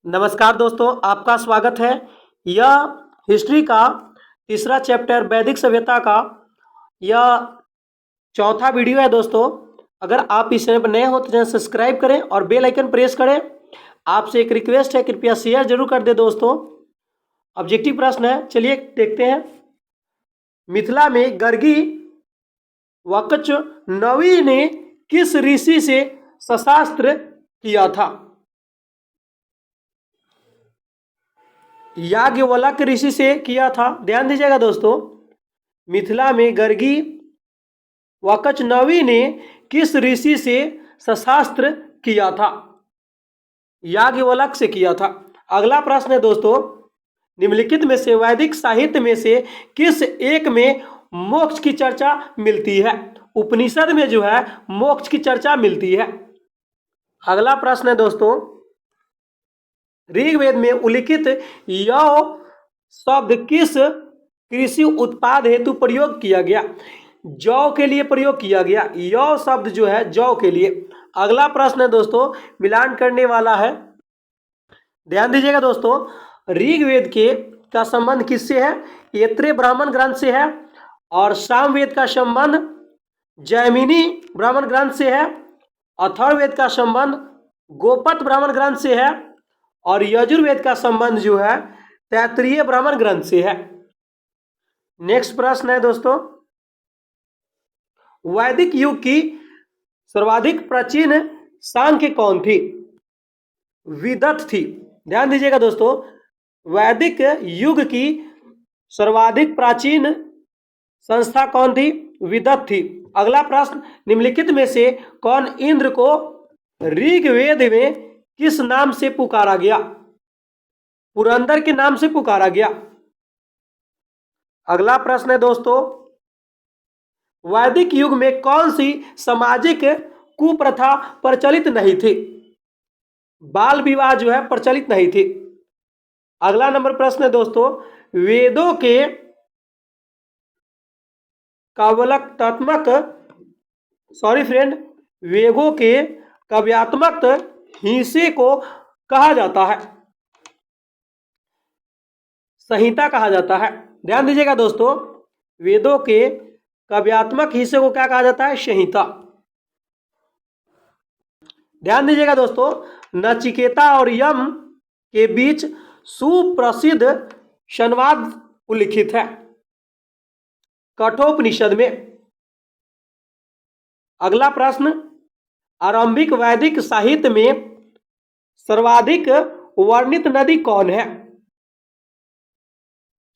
नमस्कार दोस्तों, आपका स्वागत है। यह हिस्ट्री का तीसरा चैप्टर वैदिक सभ्यता का यह चौथा वीडियो है दोस्तों। अगर आप इस चैनल पर नए हो तो चैनल सब्सक्राइब करें और बेल आइकन प्रेस करें। आपसे एक रिक्वेस्ट है, कृपया शेयर जरूर कर दे दोस्तों। ऑब्जेक्टिव प्रश्न है, चलिए देखते हैं। मिथिला में गर्गी वकच नवी ने किस ऋषि से शस्त्र किया था? याज्ञवल्क्य ऋषि से किया था। ध्यान दीजिएगा दोस्तों, मिथिला में गर्गी वकच नवी ने किस ऋषि से शस्त्र किया था? याज्ञवल्क्य से किया था। अगला प्रश्न है दोस्तों, निम्नलिखित में से वैदिक साहित्य में से किस एक में मोक्ष की चर्चा मिलती है? उपनिषद में जो है मोक्ष की चर्चा मिलती है। अगला प्रश्न है दोस्तों, ऋग्वेद में उल्लिखित यौ शब्द किस कृषि उत्पाद हेतु प्रयोग किया गया? जौ के लिए प्रयोग किया गया। यौ शब्द जो है जौ के लिए। अगला प्रश्न है दोस्तों, मिलान करने वाला है। ध्यान दीजिएगा दोस्तों, ऋग्वेद के का संबंध किससे है? ऐत्रेय ब्राह्मण ग्रंथ से है। और सामवेद का संबंध जैमिनी ब्राह्मण ग्रंथ से है। अथर्ववेद का संबंध गोपत ब्राह्मण ग्रंथ से है। और यजुर्वेद का संबंध जो है तैत्तिरीय ब्राह्मण ग्रंथ से है। नेक्स्ट प्रश्न है दोस्तों, वैदिक युग की सर्वाधिक प्राचीन सांख्य कौन थी? विदत थी। ध्यान दीजिएगा दोस्तों, वैदिक युग की सर्वाधिक प्राचीन संस्था कौन थी? विदत थी। अगला प्रश्न, निम्नलिखित में से कौन इंद्र को ऋग्वेद में किस नाम से पुकारा गया? पुरंदर के नाम से पुकारा गया। अगला प्रश्न है दोस्तों, वैदिक युग में कौन सी सामाजिक कुप्रथा प्रचलित नहीं थी? बाल विवाह जो है प्रचलित नहीं थी। अगला नंबर प्रश्न है दोस्तों, वेदों के वेगों के काव्यात्मक हिस्से को कहा जाता है? संहिता कहा जाता है। ध्यान दीजिएगा दोस्तों, वेदों के काव्यात्मक हिस्से को क्या कहा जाता है? संहिता। ध्यान दीजिएगा दोस्तों, नचिकेता और यम के बीच सुप्रसिद्ध संवाद उल्लिखित है कठोपनिषद में। अगला प्रश्न, आरंभिक वैदिक साहित्य में सर्वाधिक वर्णित नदी कौन है?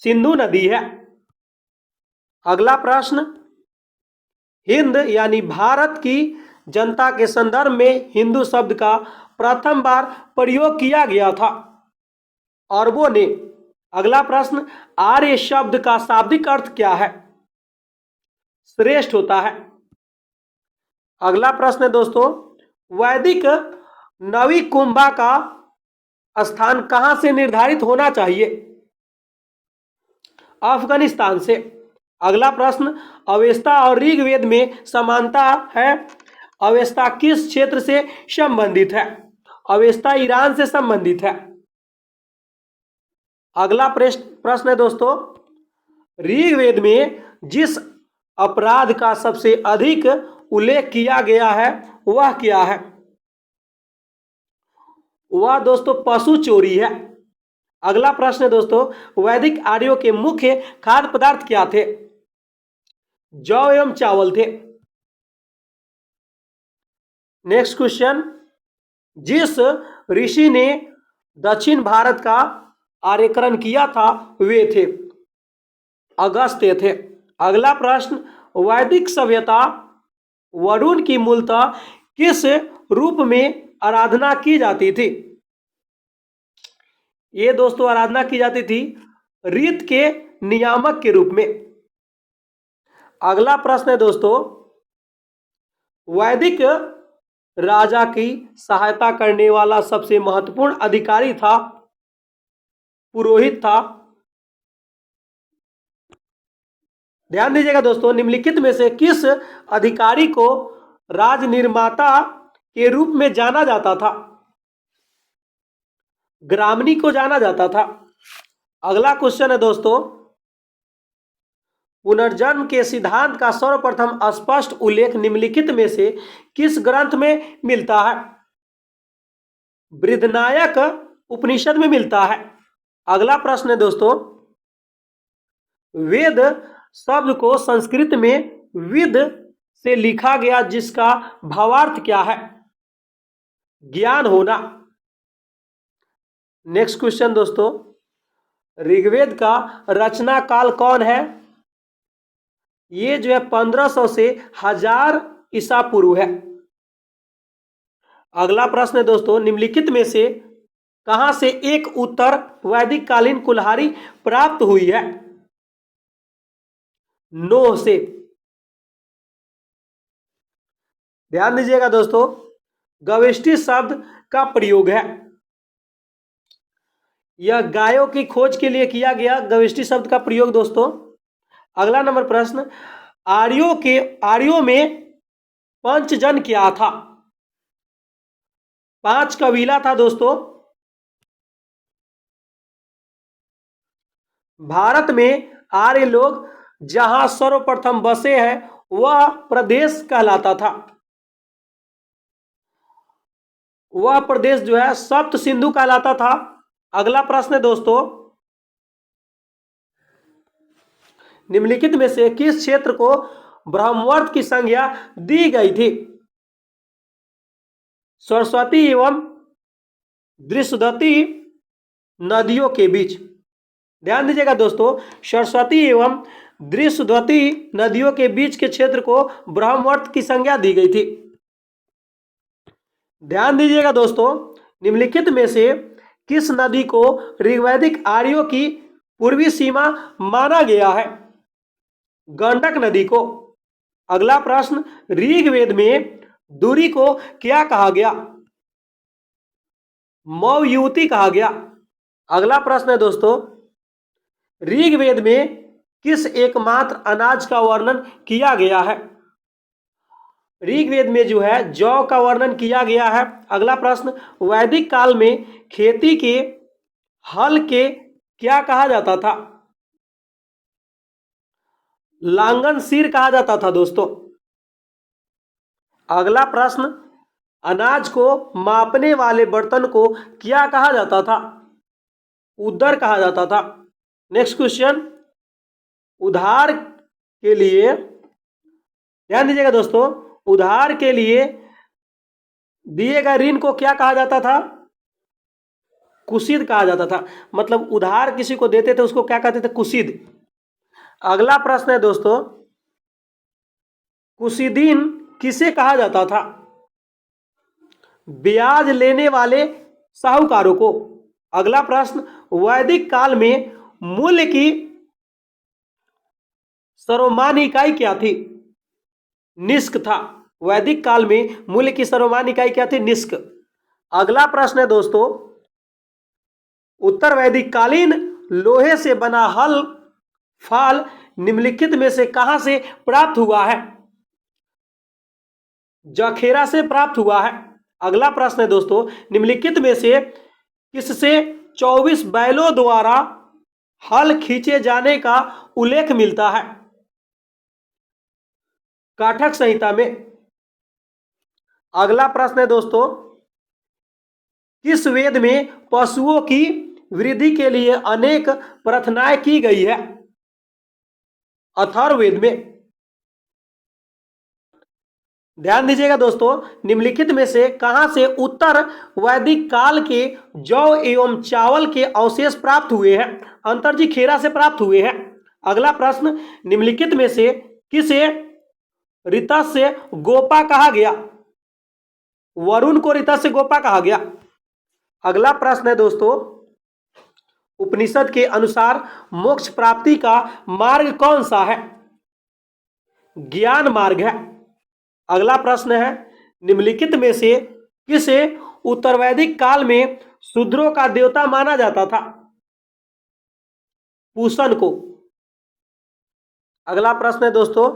सिंधु नदी है। अगला प्रश्न, हिंद यानी भारत की जनता के संदर्भ में हिंदू शब्द का प्रथम बार प्रयोग किया गया था अरबों ने। अगला प्रश्न, आर्य शब्द का शाब्दिक अर्थ क्या है? श्रेष्ठ होता है। अगला प्रश्न है दोस्तों, वैदिक नवी कुंभा का स्थान कहां से निर्धारित होना चाहिए? अफगानिस्तान से। अगला प्रश्न, अवेस्ता और ऋग्वेद में समानता है। अवेस्ता किस क्षेत्र से संबंधित है? अवेस्ता ईरान से संबंधित है। अगला प्रश्न है दोस्तों, ऋग्वेद में जिस अपराध का सबसे अधिक उल्लेख किया गया है वह क्या है? वह दोस्तों पशु चोरी है। अगला प्रश्न है दोस्तों, वैदिक आर्यों के मुख्य खाद्य पदार्थ क्या थे? जौ एवं चावल थे। नेक्स्ट क्वेश्चन, जिस ऋषि ने दक्षिण भारत का आर्यकरण किया था वे थे? अगस्त्य थे। अगला प्रश्न, वैदिक सभ्यता वरुण की मूलतः किस रूप में आराधना की जाती थी? ये दोस्तों आराधना की जाती थी रीत के नियामक के रूप में। अगला प्रश्न है दोस्तों, वैदिक राजा की सहायता करने वाला सबसे महत्वपूर्ण अधिकारी था? पुरोहित था। ध्यान दीजिएगा दोस्तों, निम्नलिखित में से किस अधिकारी को राजनिर्माता के रूप में जाना जाता था? ग्रामनी को जाना जाता था। अगला क्वेश्चन है दोस्तों, पुनर्जन्म के सिद्धांत का सर्वप्रथम स्पष्ट उल्लेख निम्नलिखित में से किस ग्रंथ में मिलता है? बृहदारण्यक उपनिषद में मिलता है। अगला प्रश्न है दोस्तों, वेद शब्द को संस्कृत में विद से लिखा गया जिसका भावार्थ क्या है? ज्ञान होना। नेक्स्ट क्वेश्चन दोस्तों, ऋग्वेद का रचना काल कौन है? ये जो है 1500 से 1000 ईसा पूर्व है। अगला प्रश्न है दोस्तों, निम्नलिखित में से कहां से एक उत्तर वैदिक कालीन कुल्हाड़ी प्राप्त हुई है? नोह से। ध्यान दीजिएगा दोस्तों, गवेष्टि शब्द का प्रयोग है, यह गायों की खोज के लिए किया गया गवेष्टि शब्द का प्रयोग दोस्तों। अगला नंबर प्रश्न, आर्यों में पंचजन क्या था? 5 कबीला था दोस्तों। भारत में आर्य लोग जहां सर्वप्रथम बसे हैं वह प्रदेश कहलाता था। वह प्रदेश जो है सप्त सिंधु कहलाता था। अगला प्रश्न है दोस्तों, निम्नलिखित में से किस क्षेत्र को ब्रह्मवर्त की संज्ञा दी गई थी? सरस्वती एवं दृश्यवती नदियों के बीच। ध्यान दीजिएगा दोस्तों, सरस्वती एवं दृश्यवती नदियों के बीच के क्षेत्र को ब्रह्मवर्त की संज्ञा दी गई थी। ध्यान दीजिएगा दोस्तों, निम्नलिखित में से किस नदी को ऋग्वैदिक आर्यों की पूर्वी सीमा माना गया है? गंडक नदी को। अगला प्रश्न, ऋग्वेद में दूरी को क्या कहा गया? मौयुति कहा गया। अगला प्रश्न है दोस्तों, ऋग्वेद में किस एकमात्र अनाज का वर्णन किया गया है? ऋग्वेद में जो है जौ का वर्णन किया गया है। अगला प्रश्न, वैदिक काल में खेती के हल के क्या कहा जाता था? लांगन सिर कहा जाता था दोस्तों। अगला प्रश्न, अनाज को मापने वाले बर्तन को क्या कहा जाता था? उदर कहा जाता था। नेक्स्ट क्वेश्चन, उधार के लिए, ध्यान दीजिएगा दोस्तों, उधार के लिए दिए गए ऋण को क्या कहा जाता था? कुसीद कहा जाता था। मतलब उधार किसी को देते थे उसको क्या कहते थे? कुसीद। अगला प्रश्न है दोस्तों, कुसीदीन किसे कहा जाता था? ब्याज लेने वाले साहूकारों को। अगला प्रश्न, वैदिक काल में मूल्य की सर्वमान्य इकाई क्या थी? निष्क था। वैदिक काल में मूल्य की सर्वमान्य इकाई क्या थी? निष्क। अगला प्रश्न है दोस्तों, उत्तर वैदिक कालीन लोहे से बना हल फाल निम्नलिखित में से कहां से प्राप्त हुआ है? जखेरा से प्राप्त हुआ है। अगला प्रश्न है दोस्तों, निम्नलिखित में से किससे 24 बैलों द्वारा हल खींचे जाने का उल्लेख मिलता है? काठक संहिता में। अगला प्रश्न है दोस्तों, किस वेद में पशुओं की वृद्धि के लिए अनेक प्रार्थनाएं की गई है? अथर्ववेद में। ध्यान दीजिएगा दोस्तों, निम्नलिखित में से कहां से उत्तर वैदिक काल के जौ एवं चावल के अवशेष प्राप्त हुए हैं? अंतरजी खेरा से प्राप्त हुए हैं। अगला प्रश्न, निम्नलिखित में से किसे ऋतस से गोपा कहा गया? वरुण को ऋतस से गोपा कहा गया। अगला प्रश्न है दोस्तों, उपनिषद के अनुसार मोक्ष प्राप्ति का मार्ग कौन सा है? ज्ञान मार्ग है। अगला प्रश्न है, निम्नलिखित में से किसे उत्तर वैदिक काल में शूद्रों का देवता माना जाता था? पूषण को। अगला प्रश्न है दोस्तों,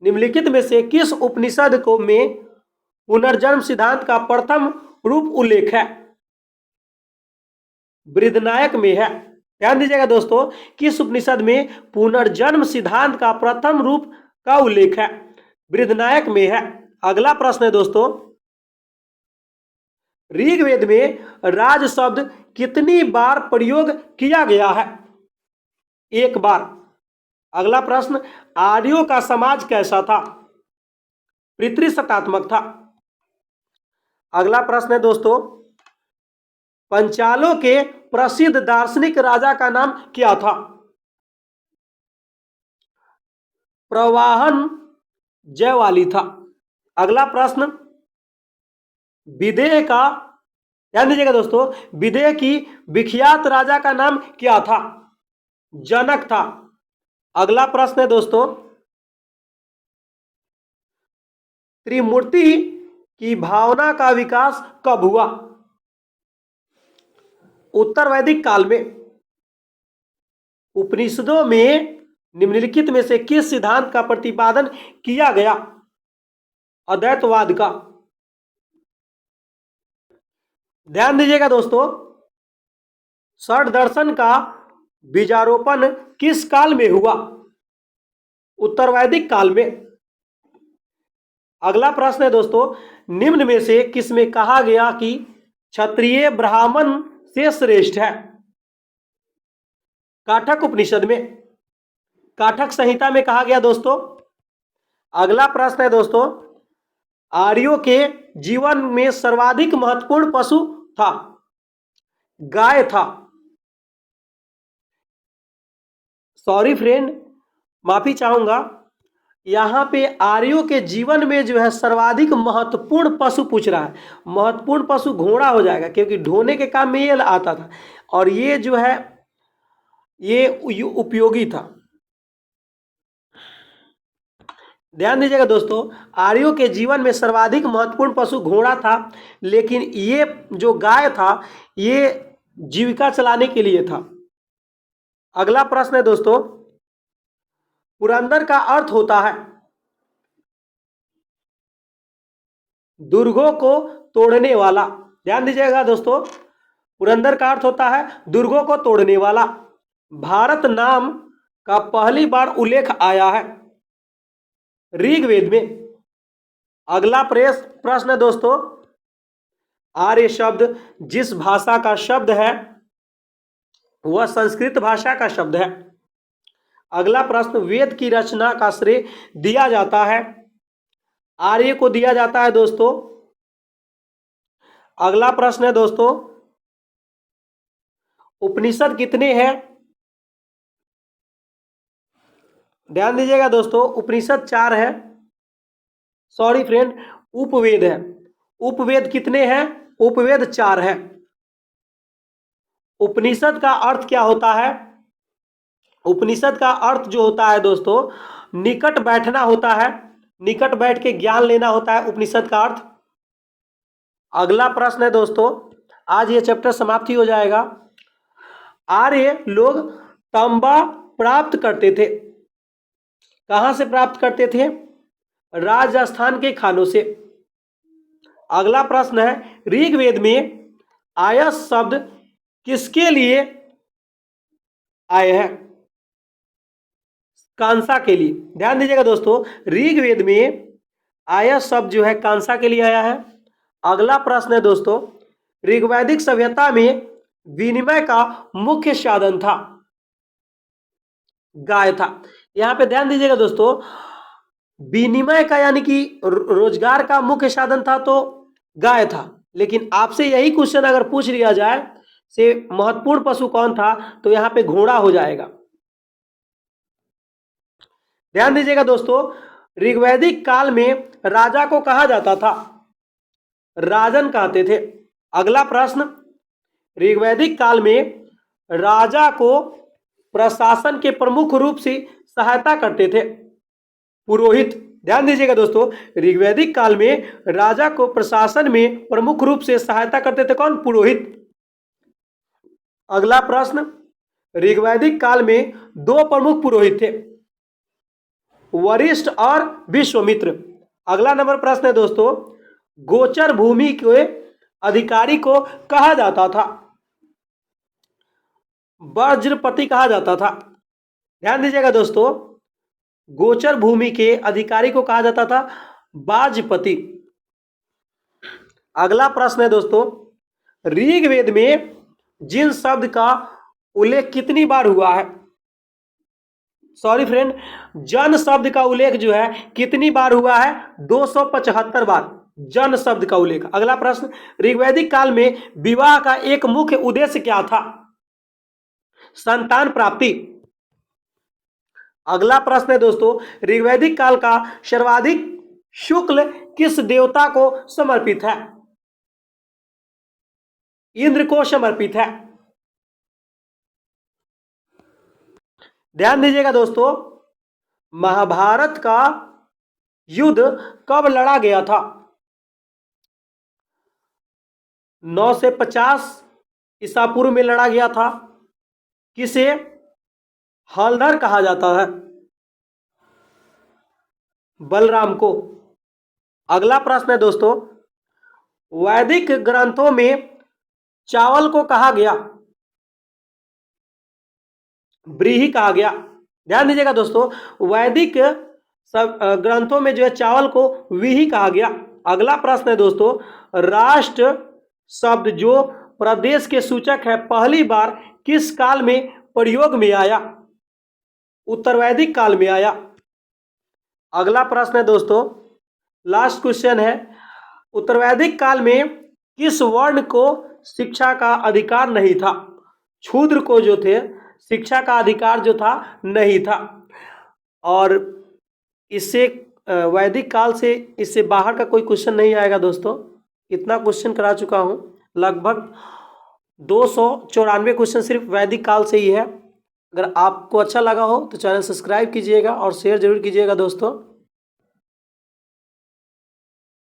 निम्नलिखित में से किस उपनिषद को में पुनर्जन्म सिद्धांत का प्रथम रूप उल्लेख है? बृहन्नायक में है। ध्यान दीजिएगा दोस्तों, किस उपनिषद में पुनर्जन्म सिद्धांत का प्रथम रूप का उल्लेख है? बृहन्नायक में है। अगला प्रश्न है दोस्तों, ऋग्वेद में राज शब्द कितनी बार प्रयोग किया गया है? एक बार। अगला प्रश्न, आर्यों का समाज कैसा था? पितृसत्तात्मक था। अगला प्रश्न है दोस्तों, पंचालों के प्रसिद्ध दार्शनिक राजा का नाम क्या था? प्रवाहन जयवाली था। अगला प्रश्न, विदेह का, ध्यान दीजिएगा दोस्तों, विदेह की विख्यात राजा का नाम क्या था? जनक था। अगला प्रश्न है दोस्तों, त्रिमूर्ति की भावना का विकास कब हुआ? उत्तर वैदिक काल में। उपनिषदों में निम्नलिखित में से किस सिद्धांत का प्रतिपादन किया गया? अद्वैतवाद का। ध्यान दीजिएगा दोस्तों, षड दर्शन का बीजारोपण किस काल में हुआ? उत्तर वैदिक काल में। अगला प्रश्न है दोस्तों, निम्न में से किसमें कहा गया कि क्षत्रिय ब्राह्मण से श्रेष्ठ है? काठक उपनिषद में, काठक संहिता में कहा गया दोस्तों। अगला प्रश्न है दोस्तों, आर्यों के जीवन में सर्वाधिक महत्वपूर्ण पशु था? गाय था। सॉरी फ्रेंड, माफी चाहूंगा, यहां पे आर्यों के जीवन में जो है सर्वाधिक महत्वपूर्ण पशु पूछ रहा है। महत्वपूर्ण पशु घोड़ा हो जाएगा, क्योंकि ढोने के काम में ये आता था, और ये जो है ये उपयोगी था। ध्यान दीजिएगा दोस्तों, आर्यों के जीवन में सर्वाधिक महत्वपूर्ण पशु घोड़ा था, लेकिन ये जो गाय था ये जीविका चलाने के लिए था। अगला प्रश्न है दोस्तों, पुरंदर का अर्थ होता है? दुर्गों को तोड़ने वाला। ध्यान दीजिएगा दोस्तों, पुरंदर का अर्थ होता है दुर्गों को तोड़ने वाला। भारत नाम का पहली बार उल्लेख आया है ऋग्वेद में। अगला प्रश्न है दोस्तों, आर्य शब्द जिस भाषा का शब्द है वह संस्कृत भाषा का शब्द है। अगला प्रश्न, वेद की रचना का श्रेय दिया जाता है? आर्य को दिया जाता है दोस्तों। अगला प्रश्न है दोस्तों, उपनिषद कितने हैं? ध्यान दीजिएगा दोस्तों, उपनिषद 4 है। सॉरी फ्रेंड, उपवेद है। उपवेद कितने हैं? उपवेद 4 है। उपनिषद का अर्थ क्या होता है? उपनिषद का अर्थ जो होता है दोस्तों, निकट बैठना होता है, निकट बैठ के ज्ञान लेना होता है उपनिषद का अर्थ। अगला प्रश्न है दोस्तों, आज ये चैप्टर समाप्ति हो जाएगा। आर्य लोग तांबा प्राप्त करते थे, कहां से प्राप्त करते थे? राजस्थान के खानों से। अगला प्रश्न है, ऋग्वेद में आयस शब्द किसके लिए आए हैं? कांसा के लिए। ध्यान दीजिएगा दोस्तों, ऋग्वेद में आयस शब्द जो है कांसा के लिए आया है। अगला प्रश्न है दोस्तों, ऋग्वैदिक सभ्यता में विनिमय का मुख्य साधन था? गाय था। यहां पे ध्यान दीजिएगा दोस्तों, विनिमय का यानी कि रोजगार का मुख्य साधन था तो गाय था, लेकिन आपसे यही क्वेश्चन अगर पूछ लिया जाए से महत्वपूर्ण पशु कौन था, तो यहां पे घोड़ा हो जाएगा। ध्यान दीजिएगा दोस्तों, ऋग्वैदिक काल में राजा को कहा जाता था? राजन कहते थे। अगला प्रश्न, ऋग्वैदिक काल में राजा को प्रशासन के प्रमुख रूप से सहायता करते थे? पुरोहित। ध्यान दीजिएगा दोस्तों, ऋग्वैदिक काल में राजा को प्रशासन में प्रमुख रूप से सहायता करते थे कौन? पुरोहित। अगला प्रश्न, ऋग्वैदिक काल में 2 प्रमुख पुरोहित थे, वरिष्ठ और विश्वामित्र। अगला नंबर प्रश्न है दोस्तों, गोचर भूमि के अधिकारी को कहा जाता था? वज्रपति कहा जाता था। ध्यान दीजिएगा दोस्तों, गोचर भूमि के अधिकारी को कहा जाता था वाजपति। अगला प्रश्न है दोस्तों, ऋग्वेद में जिन शब्द का उल्लेख कितनी बार हुआ है? सॉरी फ्रेंड, जन शब्द का उल्लेख जो है कितनी बार हुआ है? 275 बार जन शब्द का उल्लेख। अगला प्रश्न, ऋग्वैदिक काल में विवाह का एक मुख्य उद्देश्य क्या था? संतान प्राप्ति। अगला प्रश्न है दोस्तों, ऋग्वैदिक काल का सर्वाधिक शुक्ल किस देवता को समर्पित है? इंद्र को समर्पित है। ध्यान दीजिएगा दोस्तों, महाभारत का युद्ध कब लड़ा गया था? 9 से 50 ईसा पूर्व में लड़ा गया था। किसे हलधर कहा जाता है? बलराम को। अगला प्रश्न है दोस्तों, वैदिक ग्रंथों में चावल को कहा गया? व्रीहि कहा गया। ध्यान दीजिएगा दोस्तों, वैदिक सब ग्रंथों में जो है चावल को व्रीहि कहा गया। अगला प्रश्न है दोस्तों, राष्ट्र शब्द जो प्रदेश के सूचक है पहली बार किस काल में प्रयोग में आया? उत्तरवैदिक काल में आया। अगला प्रश्न है दोस्तों, लास्ट क्वेश्चन है, उत्तरवैदिक काल में किस वर्ण को शिक्षा का अधिकार नहीं था? शूद्र को जो थे शिक्षा का अधिकार जो था नहीं था। और इससे वैदिक काल से इससे बाहर का कोई क्वेश्चन नहीं आएगा दोस्तों। इतना क्वेश्चन करा चुका हूँ, लगभग 294 क्वेश्चन सिर्फ वैदिक काल से ही है। अगर आपको अच्छा लगा हो तो चैनल सब्सक्राइब कीजिएगा और शेयर जरूर कीजिएगा दोस्तों।